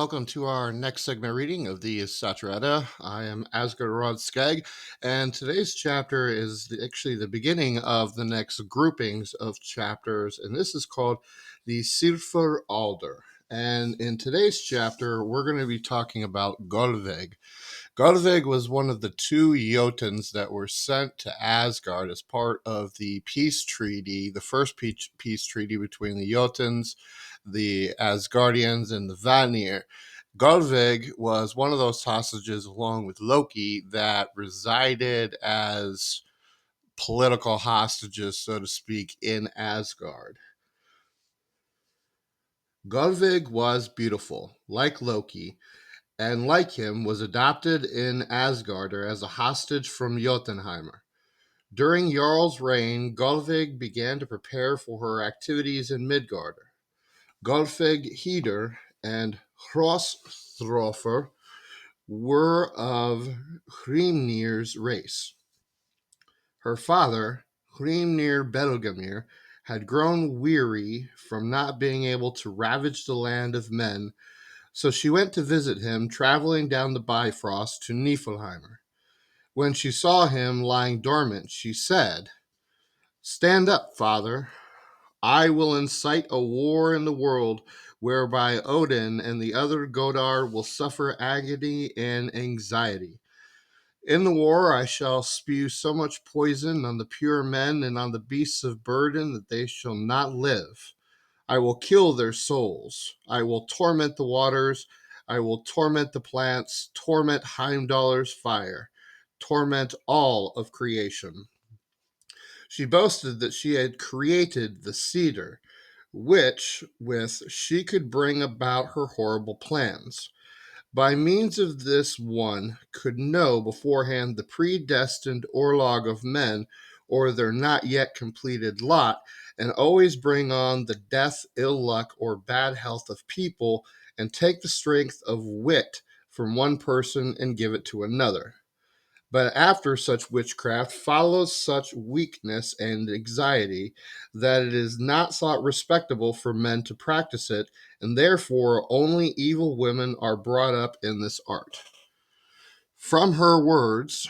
welcome to our next segment reading of the Asatru Edda. I am Asgardr Skeg, and today's chapter is actually the beginning of the next groupings of chapters, and this is called the Sifr Alder. And in today's chapter, we're going to be talking about Gullveig. Gullveig was one of the two Jotuns that were sent to Asgard as part of the peace treaty, the first peace treaty between the Jotuns, the Asgardians, and the Vanir. Gullveig was one of those hostages, along with Loki, that resided as political hostages, so to speak, in Asgard. Gullveig was beautiful, like Loki, and like him was adopted in Asgardr as a hostage from Jotunheimr. During Jarl's reign, Gullveig began to prepare for her activities in Midgardr. Gullveig Seidr and Hrosthrofer were of Hrimnir's race. Her father, Hrimnir Belgamir, had grown weary from not being able to ravage the land of men, so she went to visit him, traveling down the Bifrost to Niflheimer. When she saw him lying dormant, she said, "Stand up, father. I will incite a war in the world whereby Odin and the other Godar will suffer agony and anxiety. In the war, I shall spew so much poison on the pure men and on the beasts of burden that they shall not live. I will kill their souls. I will torment the waters. I will torment the plants, torment Heimdallr's fire, torment all of creation." She boasted that she had created the Seidr, which with she could bring about her horrible plans. By means of this, one could know beforehand the predestined orlog of men, or their not yet completed lot, and always bring on the death, ill luck, or bad health of people, and take the strength of wit from one person and give it to another. But after such witchcraft follows such weakness and anxiety that it is not thought respectable for men to practice it, and therefore only evil women are brought up in this art. From her words,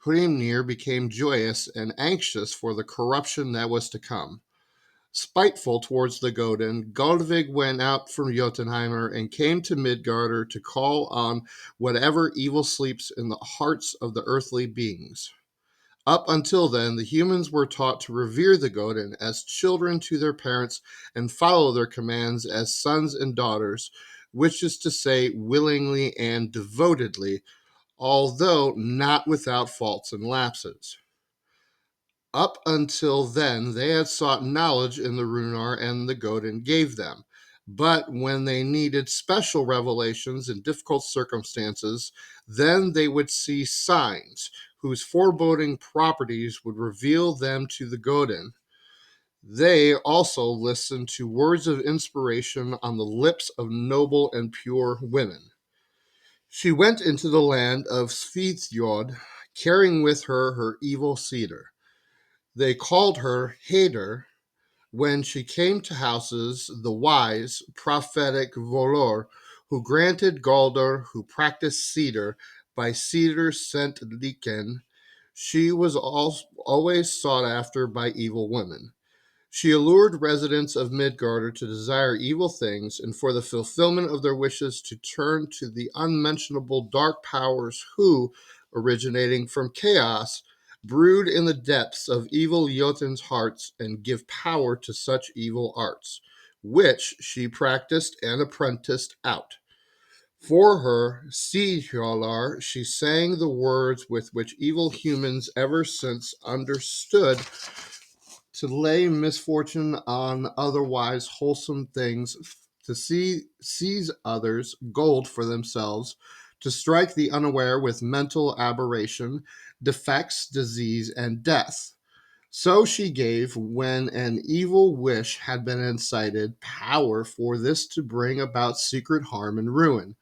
Hrimnir became joyous and anxious for the corruption that was to come. Spiteful towards the Godin, Gullveig went out from Jotunheimr and came to Midgardr to call on whatever evil sleeps in the hearts of the earthly beings. Up until then, the humans were taught to revere the Godin as children to their parents and follow their commands as sons and daughters, which is to say, willingly and devotedly, although not without faults and lapses. Up until then, they had sought knowledge in the Runar and the Godin gave them. But when they needed special revelations in difficult circumstances, then they would see signs whose foreboding properties would reveal them to the Godin. They also listened to words of inspiration on the lips of noble and pure women. She went into the land of Svithjod, carrying with her her evil Seidr. They called her Seidr. When she came to houses, the wise, prophetic Volor, who granted Galdr, who practiced Seidr, by Seidr sent Lycan, she was always sought after by evil women. She allured residents of Midgardr to desire evil things, and for the fulfillment of their wishes to turn to the unmentionable dark powers who, originating from chaos, brood in the depths of evil Jotun's hearts and give power to such evil arts, which she practiced and apprenticed out. For her Sihjalar, she sang the words with which evil humans ever since understood to lay misfortune on otherwise wholesome things, to seize others' gold for themselves, to strike the unaware with mental aberration, defects, disease, and death. So she gave, when an evil wish had been incited, power for this to bring about secret harm and ruin.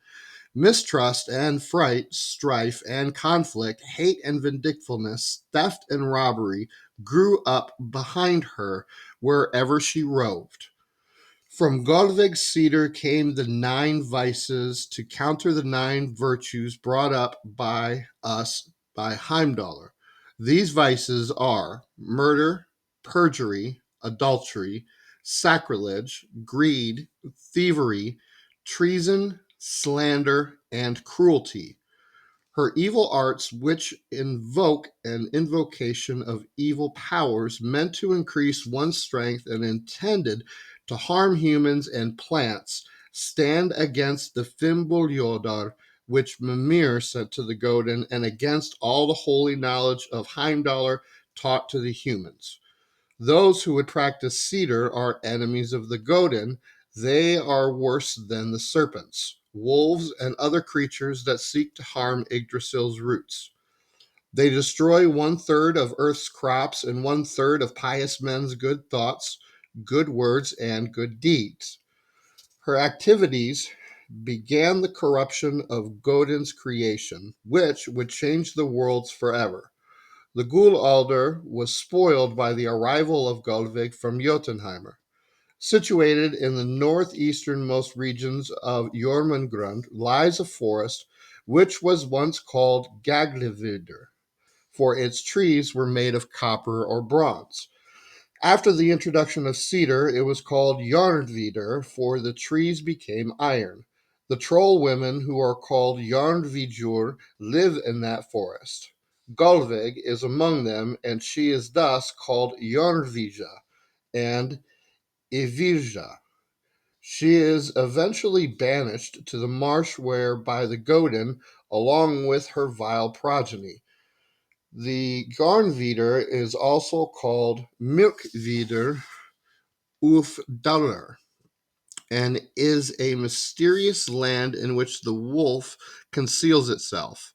Mistrust and fright, strife and conflict, hate and vindictiveness, theft and robbery grew up behind her wherever she roved. From Gullveig's Seidr came the 9 vices to counter the 9 virtues brought up by us by Heimdallr. These vices are murder, perjury, adultery, sacrilege, greed, thievery, treason, slander, and cruelty. Her evil arts, which invoke an invocation of evil powers meant to increase one's strength and intended to harm humans and plants, stand against the Fimbuljódar, which Mimir sent to the Godin, and against all the holy knowledge of Heimdallr taught to the humans. Those who would practice Seidr are enemies of the Godin. They are worse than the serpents, wolves, and other creatures that seek to harm Yggdrasil's roots. They destroy 1/3 of Earth's crops and 1/3 of pious men's good thoughts, good words, and good deeds. Her activities began the corruption of Godin's creation, which would change the worlds forever. The Gullvig was spoiled by the arrival of Gullveig from Jotunheimr. Situated in the northeasternmost regions of Jormungand lies a forest which was once called Gaglividr, for its trees were made of copper or bronze. After the introduction of cedar, it was called Jarnvidr, for the trees became iron. The troll women, who are called Jarnvidjur, live in that forest. Gullveig is among them, and she is thus called Jarnvidja and Ivirja. She is eventually banished to the marsh where by the Godin, along with her vile progeny. The Garnvidr is also called Milkvidr Ulfdalr, and is a mysterious land in which the wolf conceals itself.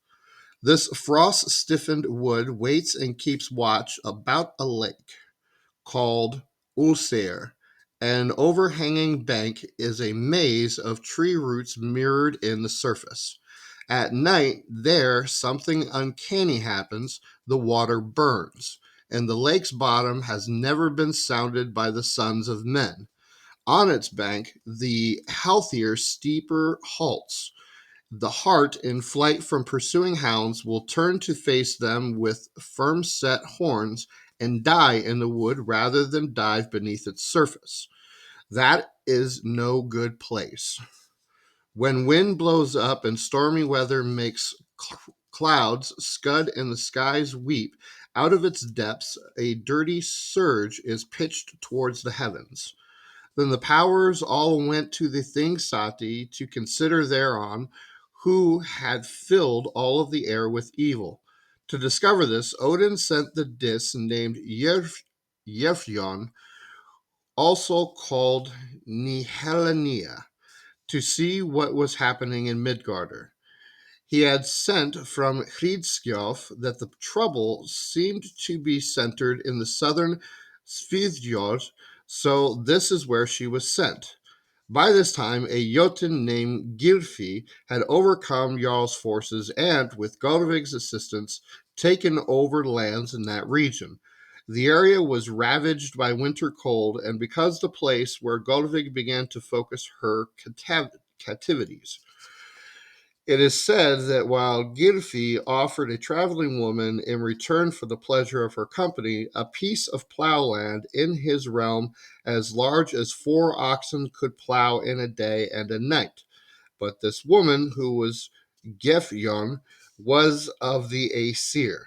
This frost stiffened wood waits and keeps watch about a lake called Ulsair. An overhanging bank is a maze of tree roots mirrored in the surface. At night, there something uncanny happens. The water burns, and the lake's bottom has never been sounded by the sons of men. On its bank, the healthier steeper halts. The hart, in flight from pursuing hounds, will turn to face them with firm set horns and die in the wood rather than dive beneath its surface. That is no good place. When wind blows up and stormy weather makes clouds scud and the skies weep, out of its depths a dirty surge is pitched towards the heavens. Then the powers all went to the Thing Sati to consider thereon, who had filled all of the air with evil. To discover this, Odin sent the Dis named Jefjon, also called Nihelania, to see what was happening in Midgardr. He had sent from Hridskjalf that the trouble seemed to be centered in the southern Svíþjóð, so this is where she was sent. By this time, a Jotun named Gylfi had overcome Jarl's forces and, with Gullveig's assistance, taken over lands in that region. The area was ravaged by winter cold, and because the place where Gullveig began to focus her captivities. It is said that while Gylfi offered a traveling woman in return for the pleasure of her company a piece of plowland in his realm as large as 4 oxen could plow in a day and a night. But this woman, who was Gefjon, was of the Aesir.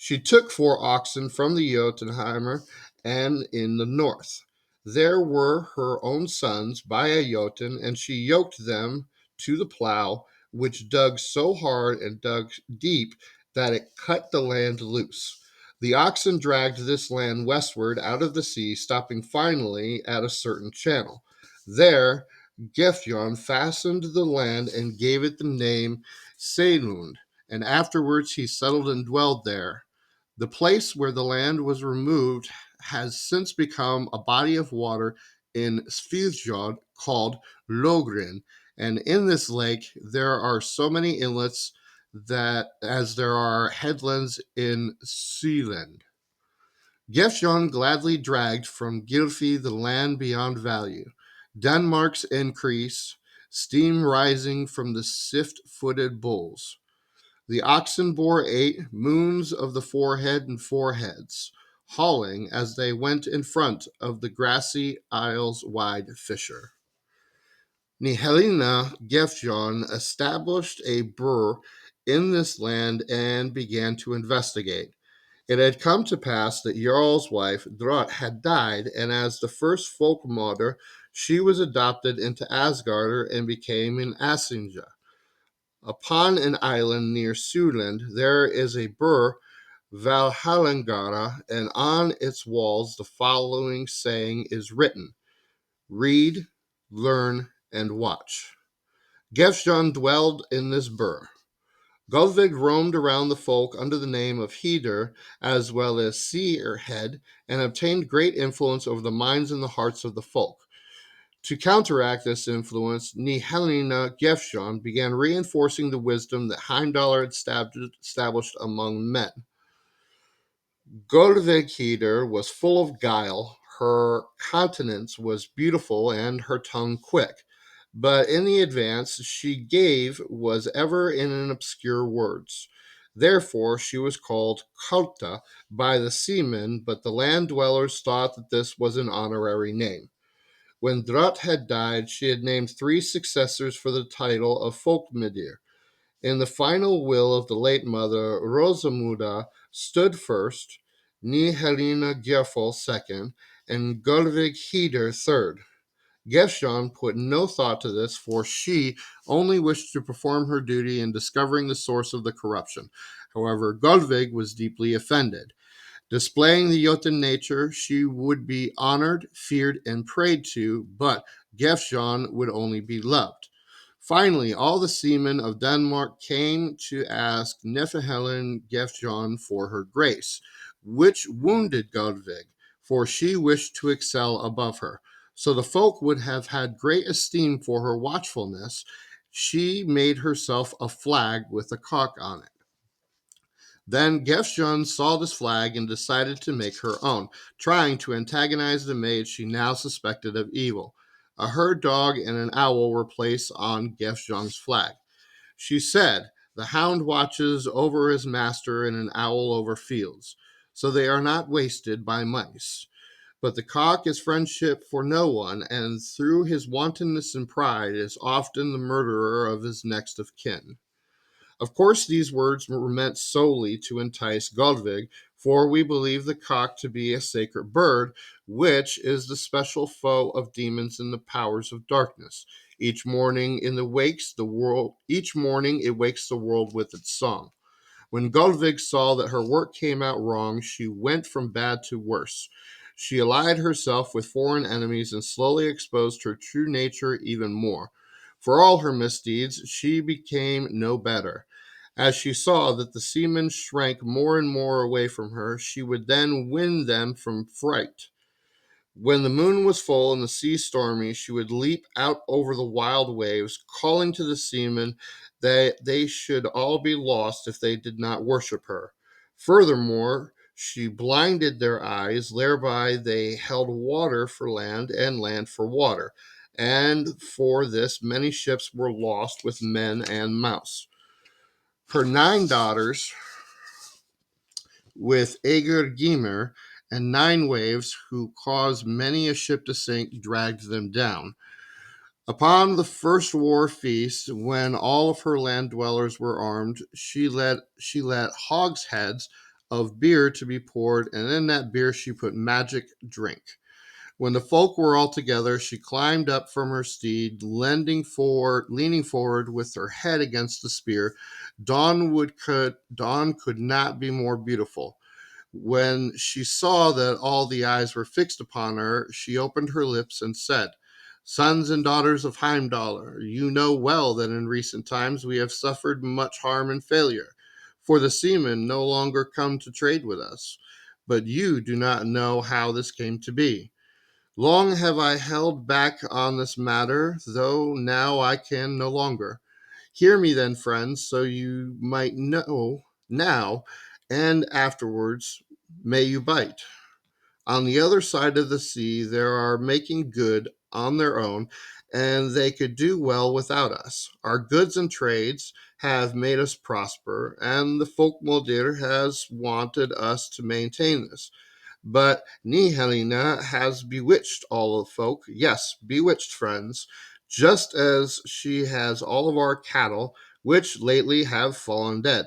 She took 4 oxen from the Jotunheimer and in the north. There were her own sons by a Jotun, and she yoked them to the plow, which dug so hard and dug deep that it cut the land loose. The oxen dragged this land westward out of the sea, stopping finally at a certain channel. There, Gefjon fastened the land and gave it the name Seilund, and afterwards he settled and dwelled there. The place where the land was removed has since become a body of water in Svíþjóð called Logrin, and in this lake there are so many inlets that as there are headlands in Sealand. Gefjon gladly dragged from Gylfi the land beyond value. Denmark's increase, steam rising from the swift-footed bulls. The oxen bore 8 moons of the forehead and foreheads, hauling as they went in front of the grassy isles wide fissure. Nihelina Gefjon established a burr in this land and began to investigate. It had come to pass that Jarl's wife, Drot, had died, and as the first folk mother, she was adopted into Asgardr and became an Asinja. Upon an island near Suland, there is a burr, Valhallangara, and on its walls the following saying is written: Read, learn, and watch. Gefjon dwelled in this burr. Gullveig roamed around the folk under the name of Seidr, as well as Seerhead, and obtained great influence over the minds and the hearts of the folk. To counteract this influence, Nihelina Gefjon began reinforcing the wisdom that Heimdallr had established among men. Gullveig was full of guile, her countenance was beautiful, and her tongue quick. But in the advance she gave was ever in an obscure words. Therefore she was called Kulta by the seamen, but the land dwellers thought that this was an honorary name. When Drat had died, she had named 3 successors for the title of Folkmidir. In the final will of the late mother, Rosamuda stood first, Nihelina Gefol second, and Gullveig Heder third. Gefjon put no thought to this, for she only wished to perform her duty in discovering the source of the corruption. However, Gullveig was deeply offended. Displaying the Jotun nature, she would be honored, feared, and prayed to, but Gefjon would only be loved. Finally, all the seamen of Denmark came to ask Nefahelen Gefjon for her grace, which wounded Gullveig, for she wished to excel above her. So the folk would have had great esteem for her watchfulness. She made herself a flag with a cock on it. Then Gefjon saw this flag and decided to make her own, trying to antagonize the maid she now suspected of evil. A herd dog and an owl were placed on Gefjon's flag. She said, "The hound watches over his master and an owl over fields, so they are not wasted by mice. But the cock is friendship for no one, and through his wantonness and pride is often the murderer of his next of kin." Of course, these words were meant solely to entice Gullveig, for we believe the cock to be a sacred bird, which is the special foe of demons and the powers of darkness. Each morning it wakes the world with its song. When Gullveig saw that her work came out wrong, she went from bad to worse. She allied herself with foreign enemies and slowly exposed her true nature even more. For all her misdeeds, she became no better. As she saw that the seamen shrank more and more away from her, she would then win them from fright. When the moon was full and the sea stormy, she would leap out over the wild waves, calling to the seamen that they should all be lost if they did not worship her. Furthermore, she blinded their eyes, thereby they held water for land and land for water. And for this many ships were lost with men and mouse. Her 9 daughters, with Aegir Gymir, and 9 waves, who caused many a ship to sink, dragged them down. Upon the first war feast, when all of her land dwellers were armed, she let hogsheads of beer to be poured, and in that beer she put magic drink. When the folk were all together, she climbed up from her steed, leaning forward with her head against the spear. Dawn could not be more beautiful. When she saw that all the eyes were fixed upon her, she opened her lips and said, "Sons and daughters of Heimdallr, you know well that in recent times we have suffered much harm and failure, for the seamen no longer come to trade with us. But you do not know how this came to be. Long have I held back on this matter, though now I can no longer. Hear me then, friends, so you might know now, and afterwards may you bite. On the other side of the sea, there are making good on their own, and they could do well without us. Our goods and trades have made us prosper, and the Folkmoldir has wanted us to maintain this. But Nihelina has bewitched all the folk, yes, bewitched friends, just as she has all of our cattle, which lately have fallen dead.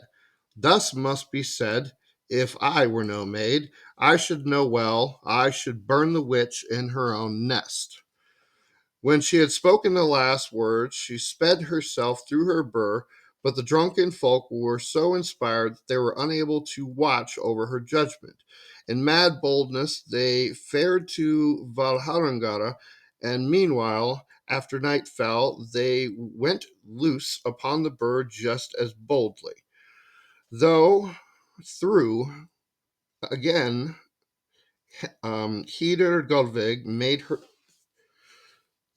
Thus must be said, if I were no maid, I should know well, I should burn the witch in her own nest. When she had spoken the last words, she sped herself through her burr, but the drunken folk were so inspired that they were unable to watch over her judgment. In mad boldness, they fared to Valharangara, and meanwhile, after night fell, they went loose upon the burr just as boldly. Though through again, Heater Gullveig made her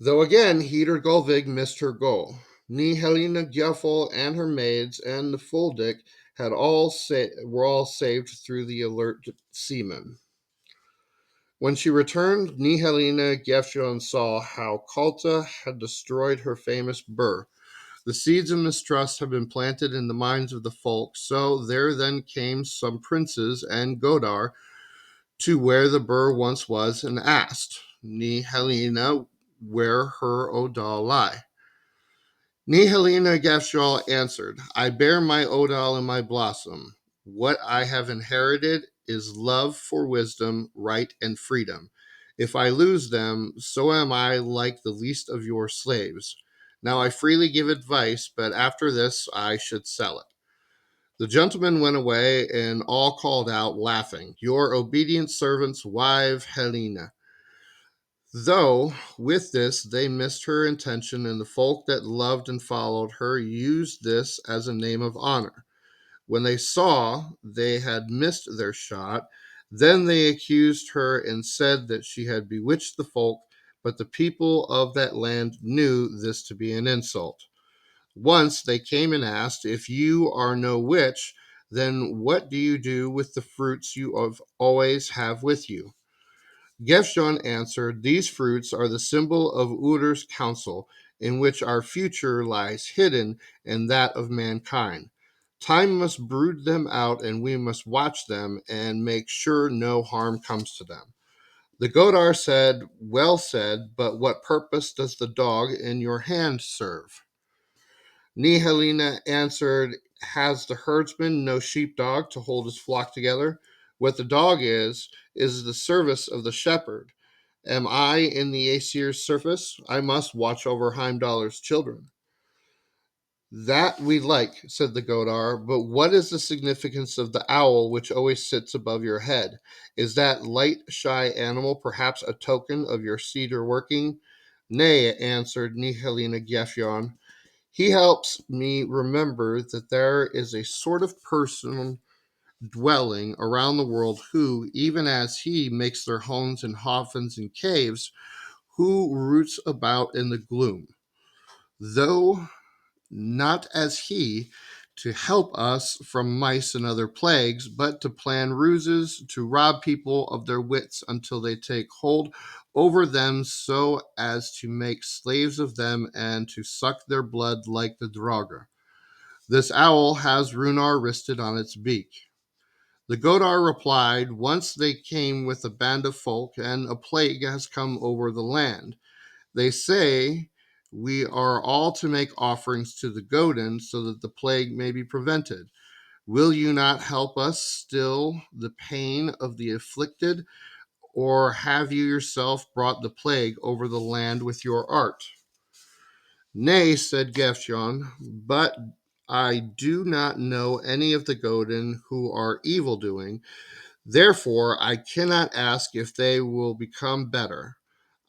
Though again Heater Gullveig missed her goal. Ni Helena Gjuffel and her maids and the Fuldick were all saved through the alert seamen. When she returned, Ni Helena Gefjon saw how Kalta had destroyed her famous burr. The seeds of mistrust had been planted in the minds of the folk, so there then came some princes and Godar to where the burr once was and asked Ni Helena where her Odal lie. Ni Helena Gafshal answered, I bear my Odal in my blossom. What I have inherited is love for wisdom, right, and freedom. If I lose them, so am I like the least of your slaves. Now I freely give advice, but after this I should sell it. The gentleman went away, and all called out, laughing, Your obedient servant's wife, Helena. Though with this they missed her intention, and the folk that loved and followed her used this as a name of honor. When they saw they had missed their shot, then they accused her and said that she had bewitched the folk, but the people of that land knew this to be an insult. Once they came and asked, If you are no witch, then what do you do with the fruits you always have with you? Gefjon answered, These fruits are the symbol of Ur's council, in which our future lies hidden and that of mankind. Time must brood them out, and we must watch them and make sure no harm comes to them. The Godar said, Well said, but what purpose does the dog in your hand serve? Nihelina answered, Has the herdsman no sheepdog to hold his flock together? What the dog is the service of the shepherd. Am I in the Aesir's service? I must watch over Heimdallr's children. That we like, said the Godar, but what is the significance of the owl which always sits above your head? Is that light, shy animal perhaps a token of your Seidr working? Nay, answered Nihelina Gefjon. He helps me remember that there is a sort of person dwelling around the world who, even as he, makes their homes in hovens and caves, who roots about in the gloom, though not as he, to help us from mice and other plagues, but to plan ruses to rob people of their wits until they take hold over them so as to make slaves of them and to suck their blood like the Draugr. This owl has Runar wristed on its beak. The Godar replied, Once they came with a band of folk, and a plague has come over the land. They say we are all to make offerings to the Godin so that the plague may be prevented. Will you not help us still the pain of the afflicted, or have you yourself brought the plague over the land with your art? Nay, said Gefjon, but I do not know any of the Godin who are evil doing. Therefore, I cannot ask if they will become better.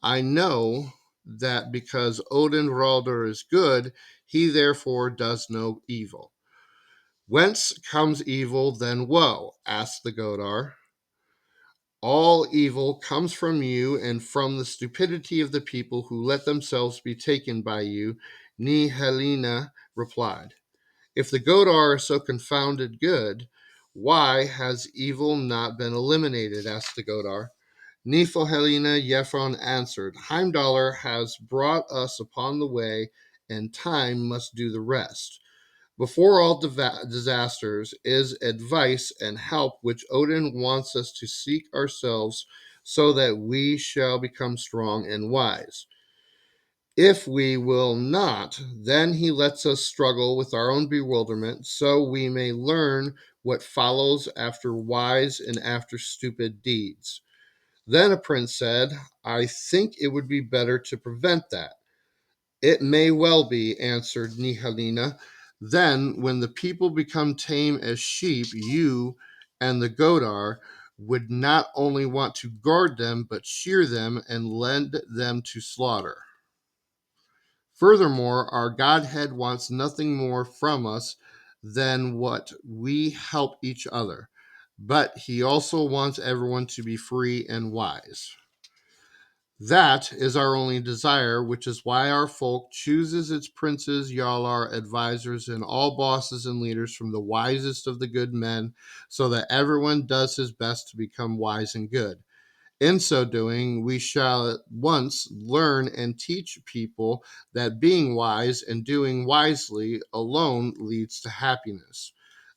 I know that because Odin Raldr is good, he therefore does no evil. Whence comes evil, then woe? Asked the Godar. All evil comes from you and from the stupidity of the people who let themselves be taken by you, Ni Helena replied. If the Godar are so confounded good, why has evil not been eliminated? Asked the Godar. Niflhelena Yephron answered, Heimdallr has brought us upon the way, and time must do the rest. Before all disasters is advice and help which Odin wants us to seek ourselves so that we shall become strong and wise. If we will not, then he lets us struggle with our own bewilderment so we may learn what follows after wise and after stupid deeds. Then a prince said, I think it would be better to prevent that. It may well be, answered Nihalina. Then, when the people become tame as sheep, you and the Godar would not only want to guard them, but shear them and lend them to slaughter. Furthermore, our Godhead wants nothing more from us than what we help each other. But he also wants everyone to be free and wise. That is our only desire, which is why our folk chooses its princes, Yalar, advisors, and all bosses and leaders from the wisest of the good men, so that everyone does his best to become wise and good. In so doing, we shall at once learn and teach people that being wise and doing wisely alone leads to happiness.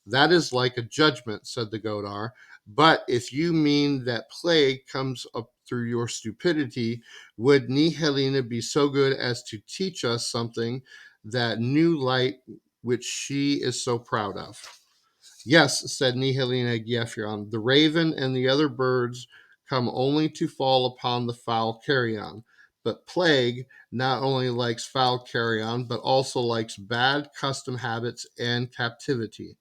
That is like a judgment, said the Godar. But if you mean that plague comes up through your stupidity, would Nihelina be so good as to teach us something, that new light which she is so proud of? Yes, said Nihelina Geoffrion, the raven and the other birds come only to fall upon the foul carrion. But plague not only likes foul carrion, but also likes bad custom habits and captivity.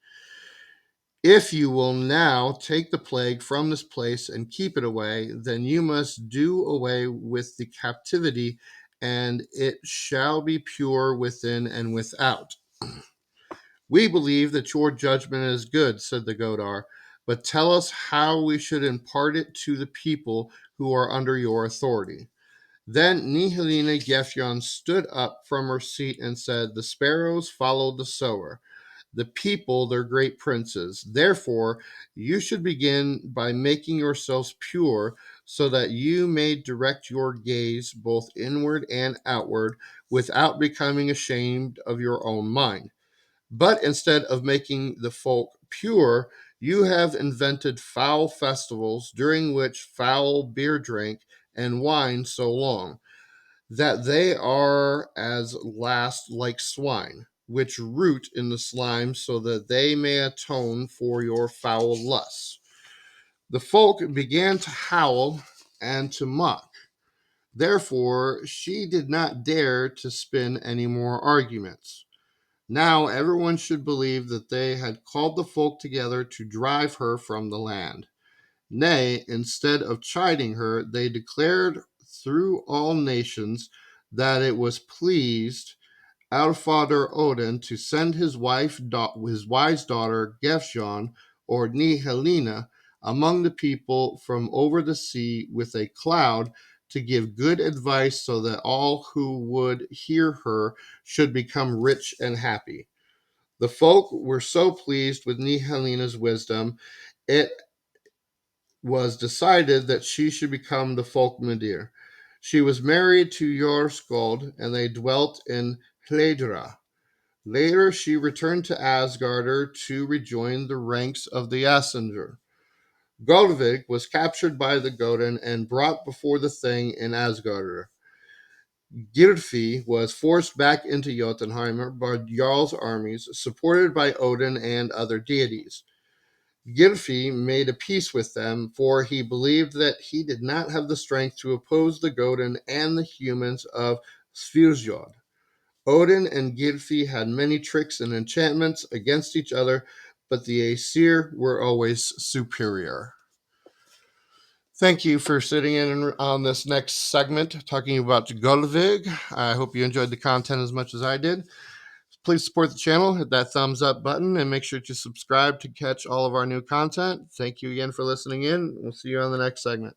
If you will now take the plague from this place and keep it away, then you must do away with the captivity, and it shall be pure within and without. We believe that your judgment is good, said the Godar, but tell us how we should impart it to the people who are under your authority. Then Nihelina Geoffrion stood up from her seat and said, the sparrows followed the sower, the people their great princes. Therefore, you should begin by making yourselves pure, so that you may direct your gaze both inward and outward without becoming ashamed of your own mind. But instead of making the folk pure, you have invented foul festivals during which foul beer drank and wine so long that they are as last like swine, which root in the slime so that they may atone for your foul lusts. The folk began to howl and to mock. Therefore, she did not dare to spin any more arguments. Now everyone should believe that they had called the folk together to drive her from the land. Nay, instead of chiding her, they declared through all nations that it was pleased Alfather Odin to send his wise daughter Gefjon or Nihelina among the people from over the sea with a cloud to give good advice so that all who would hear her should become rich and happy. The folk were so pleased with Nihelina's wisdom, it was decided that she should become the Folkmidir. She was married to Jorskald, and they dwelt in Hledra. Later, she returned to Asgardr to rejoin the ranks of the Asatru. Gullveig was captured by the Godin and brought before the Thing in Asgardr. Gylfi was forced back into Jotunheim by Jarl's armies, supported by Odin and other deities. Gylfi made a peace with them, for he believed that he did not have the strength to oppose the Godin and the humans of Sviljord. Odin and Gylfi had many tricks and enchantments against each other, but the Aesir were always superior. Thank you for sitting in on this next segment talking about Gullveig. I hope you enjoyed the content as much as I did. Please support the channel, hit that thumbs up button, and make sure to subscribe to catch all of our new content. Thank you again for listening in. We'll see you on the next segment.